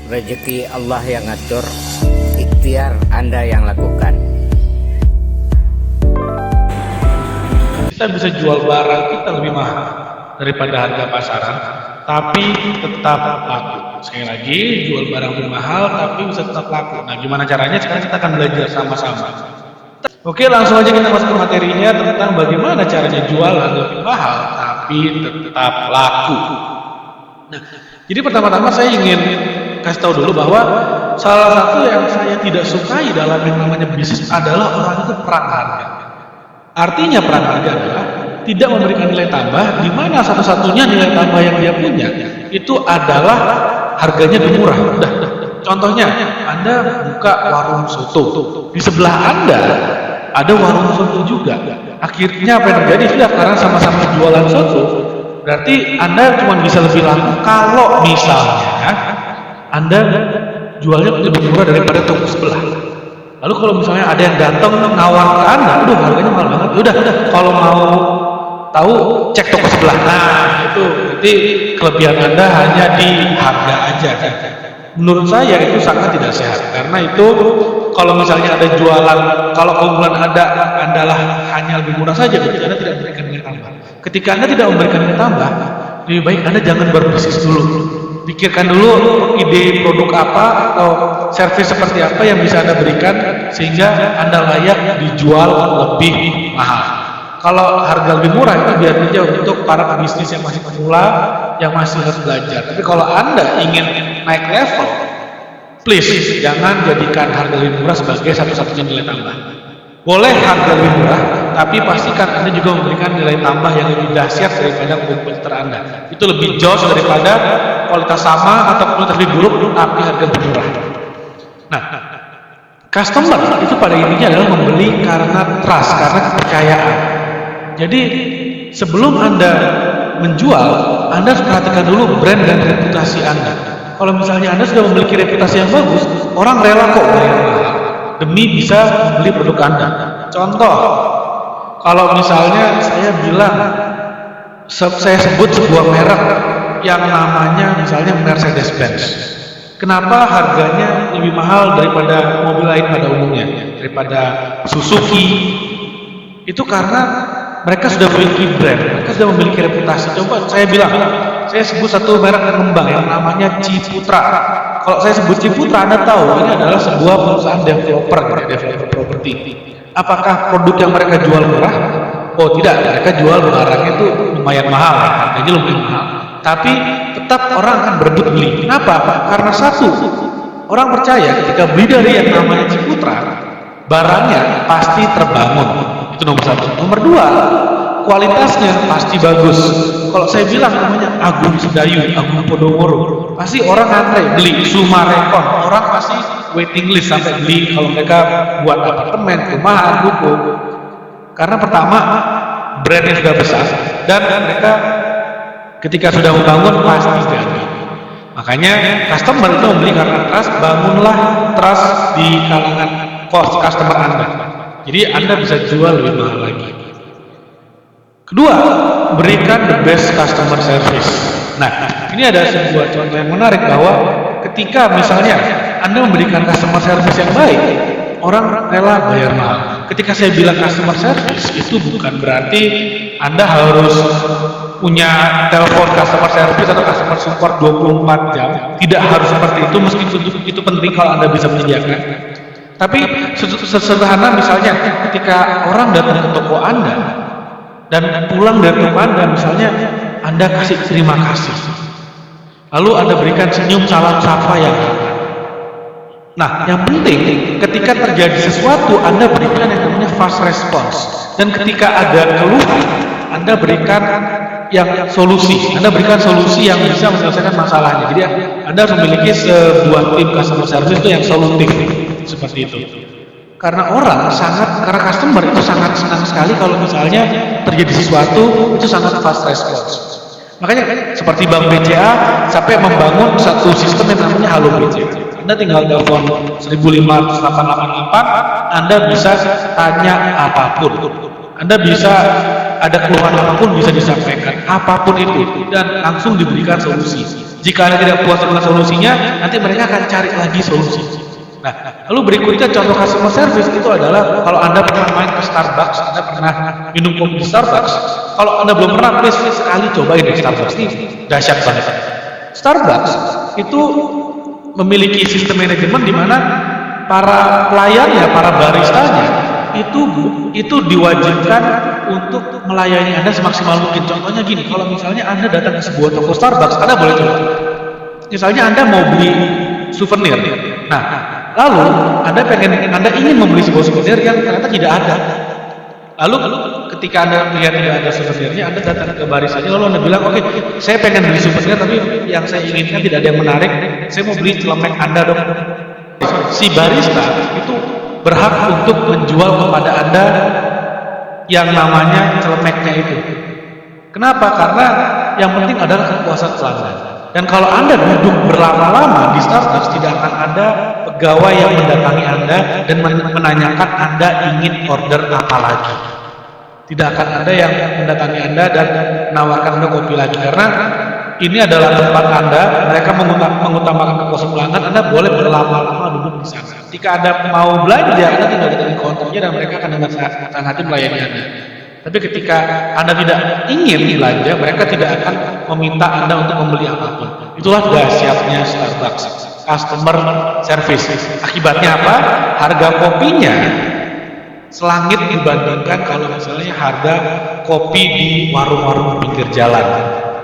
Rezeki Allah yang ngatur, ikhtiar Anda yang lakukan. Kita bisa jual barang kita lebih mahal daripada harga pasaran, tapi tetap laku. Sekali lagi, jual barang lebih mahal tapi bisa tetap laku. Nah, gimana caranya? Sekarang kita akan belajar sama-sama. Oke, langsung aja kita masuk ke materinya tentang bagaimana caranya jualan lebih mahal tapi tetap laku. Nah, jadi pertama-tama saya ingin kasih tahu dulu bahwa salah satu yang saya tidak sukai dalam yang namanya bisnis adalah orang itu perang harga. Artinya perang harga adalah tidak memberikan nilai tambah, di mana satu-satunya nilai tambah yang dia punya itu adalah harganya lebih murah. Udah. Contohnya, Anda buka warung soto, di sebelah Anda ada warung soto juga. Akhirnya apa yang terjadi? Sudah, karena sama-sama jualan soto, berarti Anda cuma bisa lebih laku kalau misalnya Anda jualnya lebih murah daripada toko sebelah. Lalu kalau misalnya ada yang datang nawar ke Anda, udah harganya mahal banget. Udah, kalau mau tahu cek toko sebelah. Nah, itu berarti kelebihan Anda hanya di harga aja. Menurut saya itu sangat tidak sehat, karena itu kalau misalnya ada jualan, kalau keunggulan Anda adalah hanya lebih murah saja, berarti Anda tidak memberikan nilai tambah. Ketika Anda tidak memberikan nilai tambah, lebih baik Anda jangan berbisnis dulu. Pikirkan dulu ide produk apa atau servis seperti apa yang bisa Anda berikan sehingga Anda layak dijual lebih mahal. Kalau harga lebih murah itu biasanya untuk para pebisnis yang masih pemula, yang masih harus belajar. Tapi kalau Anda ingin naik level, please jangan jadikan harga lebih murah sebagai satu-satunya nilai tambah. Boleh harga lebih murah, tapi pastikan Anda juga memberikan nilai tambah yang lebih dahsyat daripada kompetitor Anda. Itu lebih jauh daripada kualitas sama atau kualitas lebih buruk tapi harga lebih murah. Nah, customer itu pada intinya adalah membeli karena trust, karena kepercayaan. Jadi sebelum Anda menjual, Anda harus perhatikan dulu brand dan reputasi Anda. Kalau misalnya Anda sudah memiliki reputasi yang bagus, orang rela kok bayar mahal demi bisa membeli produk Anda. Contoh, kalau misalnya saya bilang, saya sebut sebuah merek yang namanya misalnya Mercedes-Benz. Kenapa harganya lebih mahal daripada mobil lain pada umumnya, daripada Suzuki? Itu karena mereka sudah memiliki brand, mereka sudah memiliki reputasi. Coba saya bilang, saya sebut satu merek pengembang yang namanya Ciputra. Kalau saya sebut Ciputra, Anda tahu ini adalah sebuah perusahaan developer properti. Apakah produk yang mereka jual murah? Oh tidak, mereka jual barangnya itu lumayan mahal, harganya lumayan mahal. Tapi tetap orang akan berebut beli. Kenapa? Karena satu, orang percaya ketika beli dari yang namanya Ciputra, barangnya pasti terbangun. Itu nomor satu. Nomor dua, kualitasnya pasti bagus. Kalau saya bilang namanya Agung Sedayu, Agung Podomoro, pasti orang antre beli. Sumarekon, orang pasti waiting list sampai beli kalau mereka buat apartemen, perumahan, ruko. Karena pertama, brandnya sudah besar dan mereka ketika sudah membangun pasti jadi. Makanya customer itu membeli karena trust. Bangunlah trust di kalangan customer Anda. Jadi Anda bisa jual lebih mahal lagi. Kedua, berikan the best customer service. Nah, ini ada sebuah contoh yang menarik bahwa ketika misalnya Anda memberikan customer service yang baik, orang rela bayar mahal. Ketika saya bilang customer service, itu bukan berarti Anda harus punya telepon customer service atau customer support 24 jam. Tidak harus seperti itu, meskipun itu penting kalau Anda bisa menyediakan. Tapi sederhana misalnya ketika orang datang ke toko Anda dan pulang dari toko Anda, misalnya Anda kasih terima kasih, lalu Anda berikan senyum salam sapa yang hangat. Nah, yang penting ketika terjadi sesuatu Anda berikan yang namanya fast response, dan ketika ada keluhan Anda berikan yang solusi. Anda berikan solusi yang bisa menyelesaikan masalahnya. Jadi Anda harus memiliki sebuah tim customer service itu yang solutif. Seperti itu. Karena karena customer itu sangat senang sekali kalau misalnya terjadi sesuatu itu sangat fast response. Makanya seperti Bank BCA sampai membangun satu sistem yang namanya Halo BCA. Anda tinggal telepon 15888, Anda bisa tanya apapun. Anda bisa ada keluhan apapun bisa disampaikan, apapun itu, dan langsung diberikan solusi. Jika Anda tidak puas dengan solusinya, nanti mereka akan cari lagi solusi. Nah, lalu berikutnya contoh customer service itu adalah kalau Anda pernah main ke Starbucks, Anda pernah minum kopi di Starbucks, kalau Anda belum pernah, please sekali cobain di Starbucks, ini dahsyat banget. Starbucks itu memiliki sistem manajemen di mana para pelayannya, para baristanya itu diwajibkan untuk melayani Anda semaksimal mungkin. Contohnya gini, kalau misalnya Anda datang ke sebuah toko Starbucks, Anda boleh coba. Misalnya Anda mau beli souvenir. Nah, lalu Anda ingin membeli sebuah souvenir yang ternyata tidak ada. Lalu ketika Anda melihat tidak ada souvenirnya, Anda datang ke baristanya, lalu Anda bilang, oke, saya pengen beli souvenir, tapi yang saya inginkan tidak ada yang menarik, saya mau beli celemek Anda dong. Si barista itu berhak untuk menjual kepada Anda yang namanya celemeknya itu. Kenapa? Karena yang penting adalah kepuasan pelanggan. Dan kalau Anda duduk berlama-lama di Starbucks, tidak akan ada pegawai yang mendatangi Anda dan menanyakan Anda ingin order apa lagi. Tidak akan ada yang mendatangi Anda dan menawarkan Anda kopi lagi, karena ini adalah tempat Anda, mereka mengutamakan kepuasan pelanggan. Anda boleh berlama-lama duduk di sana. Jika Anda mau belanja, Anda tinggal di counternya dan mereka akan dengan senang hati melayani Anda. Tapi ketika Anda tidak ingin belanja, mereka tidak akan meminta Anda untuk membeli apapun. Itulah dahsyatnya Starbucks, customer service. Akibatnya apa? Harga kopinya selangit dibandingkan kalau misalnya harga kopi di warung-warung pinggir jalan.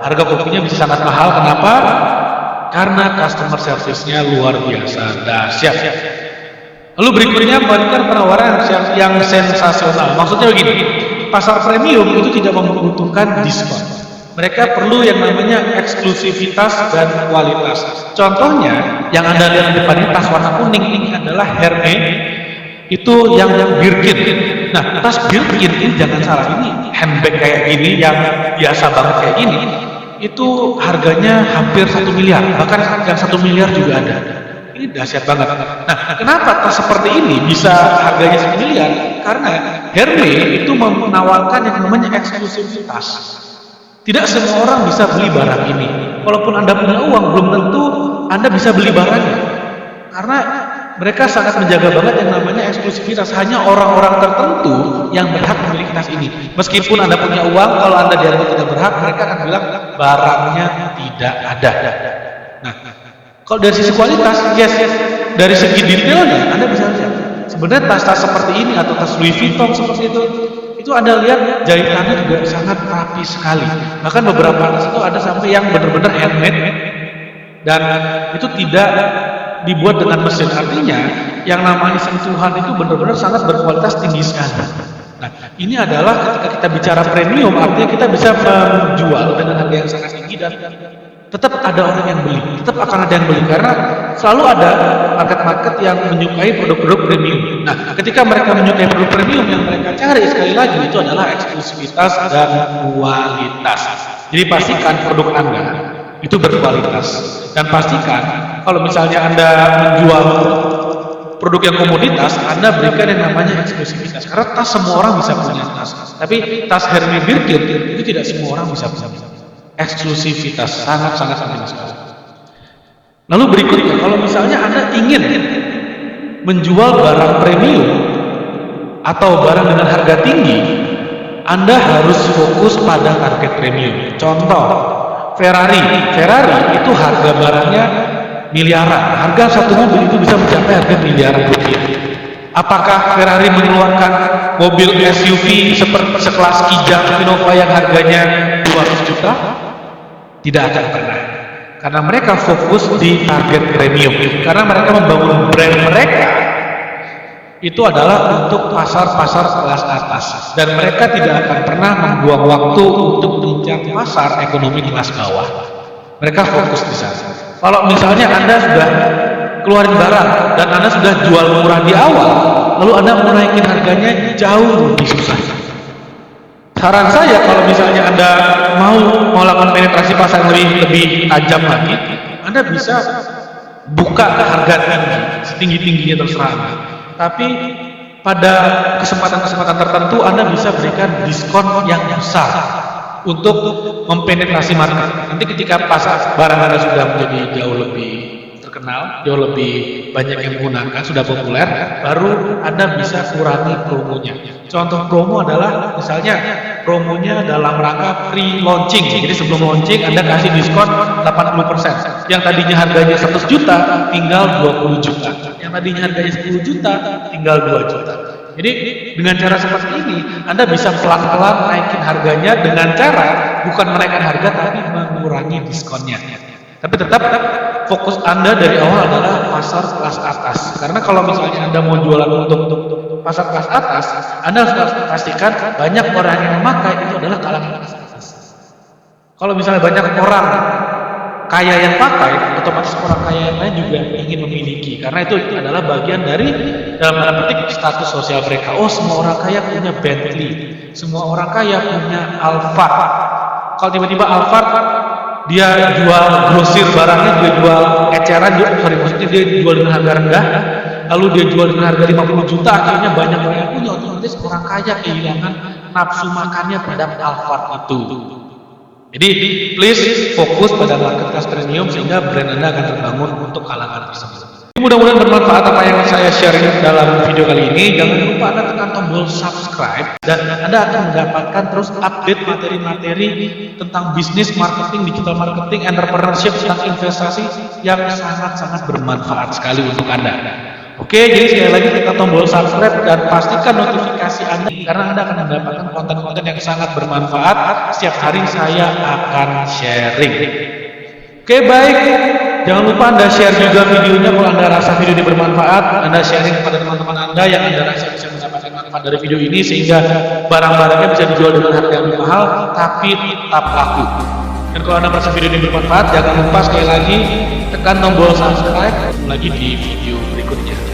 Harga kopinya bisa sangat mahal. Kenapa? Karena customer service-nya luar biasa dahsyat. Lalu berikutnya memberikan penawaran yang sensasional. Maksudnya begini, pasar premium itu tidak membutuhkan diskon. Mereka perlu yang namanya eksklusivitas dan kualitas. Contohnya, yang Anda lihat di depan ini, tas warna kuning ini adalah Hermes. Itu yang Birkin. Nah, tas Birkin ini jangan salah, ini handbag kayak gini yang biasa banget kayak gini, itu harganya hampir 1 miliar, bahkan yang 1 miliar juga ada. Ini dahsyat banget. Nah, kenapa tas seperti ini bisa harganya 1 miliar? Karena Hermes itu menawarkan yang namanya eksklusivitas. Tidak semua orang bisa beli barang ini. Walaupun Anda punya uang, belum tentu Anda bisa beli barangnya. Karena mereka sangat menjaga banget yang namanya eksklusivitas. Hanya orang-orang tertentu yang berhak memiliki tas ini. Meskipun Anda punya uang, kalau Anda dianggap tidak berhak, mereka akan bilang barangnya tidak ada. Nah, kalau dari sisi kualitas, yes. Dari segi detailnya, Anda bisa lihat. Sebenarnya tas-tas seperti ini atau tas Louis Vuitton seperti itu Anda lihat jahitannya juga sangat rapi sekali. Bahkan beberapa tas itu ada sampai yang benar-benar handmade dan itu tidak dibuat dengan mesin. Artinya yang namanya sentuhan itu benar-benar sangat berkualitas tinggi sekali. Nah, ini adalah ketika kita bicara premium, artinya kita bisa menjual dengan harga yang sangat tinggi dan tetap ada orang yang beli, tetap akan ada yang beli, karena selalu ada market-market yang menyukai produk-produk premium. Nah, ketika mereka menyukai produk premium, yang mereka cari sekali lagi itu adalah eksklusivitas dan kualitas. Jadi pastikan produk Anda itu berkualitas, dan pastikan kalau misalnya Anda menjual produk yang komoditas, Anda berikan yang namanya eksklusivitas. Karena tas semua orang bisa punya tas, tapi tas Hermes Birkin itu tidak semua orang bisa punya. Eksklusivitas sangat-sangat penting sekali. Lalu berikutnya, kalau misalnya Anda ingin menjual barang premium atau barang dengan harga tinggi, Anda harus fokus pada target premium. Contoh, Ferrari itu harga barangnya miliaran. Harga satu mobil itu bisa mencapai harga miliaran rupiah. Apakah Ferrari mengeluarkan mobil SUV seperti sekelas Kijang Innova yang harganya 200 juta? Tidak akan pernah. Karena mereka fokus di target premium. Karena mereka membangun brand mereka itu adalah untuk pasar-pasar kelas atas. Dan mereka tidak akan pernah membuang waktu untuk mengejar pasar ekonomi kelas bawah. Mereka fokus di sana. Kalau misalnya Anda sudah keluarin barang dan Anda sudah jual murah di awal, lalu Anda mau naikin harganya jauh lebih susah. Saran saya, kalau misalnya Anda mau melakukan penetrasi pasar lebih tajam lagi, Anda bisa buka ke harga tinggi, setinggi-tingginya terserah Anda. Tapi pada kesempatan-kesempatan tertentu Anda bisa berikan diskon yang besar untuk mempenetrasi market. Nanti ketika pasar barang Anda sudah menjadi jauh lebih terkenal, jauh lebih banyak yang menggunakan, sudah populer, baru Anda bisa kurangi promonya. Contoh promo adalah misalnya promonya dalam rangka pre-launching. Jadi sebelum launching Anda kasih diskon 80%. Yang tadinya harganya 100 juta tinggal 20 juta. Yang tadinya harganya 10 juta tinggal 2 juta. Jadi dengan cara seperti ini Anda bisa pelan-pelan naikin harganya dengan cara bukan menaikkan harga tapi mengurangi diskonnya. Tapi tetap fokus Anda dari awal adalah pasar kelas atas. Karena kalau misalnya Anda mau jualan untuk pasar kelas atas, Anda harus pastikan banyak orang yang memakai itu adalah kalangan kelas atas. Kalau misalnya banyak orang kaya yang pakai, otomatis orang kaya yang lain juga ingin memiliki. Karena itu adalah bagian dari dalam tanda petik status sosial mereka. Oh, semua orang kaya punya Bentley, semua orang kaya punya Alphard. Kalau tiba-tiba Alphard dia jual grosir barangnya, dia jual eceran, maksudnya dia jual dengan harga rendah, lalu dia jual dengan harga 50 juta, akhirnya banyak orang yang punya, otomatis orang kaya kehilangan nafsu makannya terhadap Alphard itu. Jadi please fokus pada market kelas premium sehingga brand Anda akan terbangun untuk kalangan tersebut. Mudah-mudahan bermanfaat apa yang saya sharing dalam video kali ini. Jangan lupa Anda tekan tombol subscribe dan Anda akan mendapatkan terus update materi-materi tentang bisnis, marketing, digital marketing, entrepreneurship, tentang investasi yang sangat-sangat bermanfaat sekali untuk Anda. Oke, jadi sekali lagi tekan tombol subscribe dan pastikan notifikasi Anda karena Anda akan mendapatkan konten-konten yang sangat bermanfaat. Setiap hari saya akan sharing. Oke, baik. Jangan lupa Anda share juga videonya kalau Anda rasa video ini bermanfaat. Anda sharing kepada teman-teman Anda yang Anda rasa bisa mendapatkan manfaat dari video ini sehingga barang-barangnya bisa dijual dengan harga yang lebih mahal tapi tetap laku. Dan kalau Anda merasa video ini bermanfaat, jangan lupa sekali lagi tekan tombol subscribe lagi di video berikutnya.